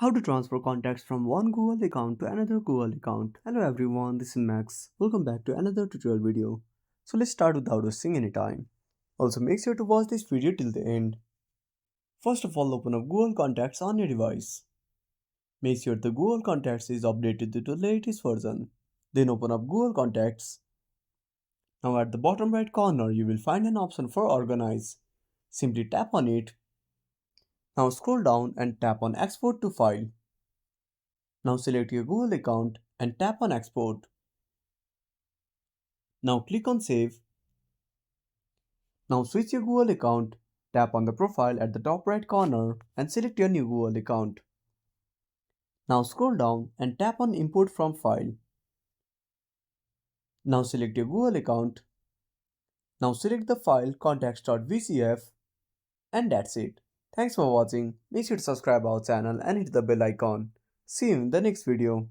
How to transfer contacts from one Google account to another Google account. Hello everyone, this is Max. Welcome back to another tutorial video. So let's start without wasting any time. Also make sure to watch this video till the end. First of all, open up Google Contacts on your device. Make sure the Google Contacts is updated to the latest version. Then open up Google Contacts. Now at the bottom right corner you will find an option for Organize. Simply tap on it. Now scroll down and tap on Export to File. Now select your Google account and tap on Export. Now click on Save. Now switch your Google account, tap on the profile at the top right corner and select your new Google account. Now scroll down and tap on Import from File. Now select your Google account. Now select the file contacts.vcf and that's it. Thanks for watching. Make sure to subscribe our channel and hit the bell icon. See you in the next video.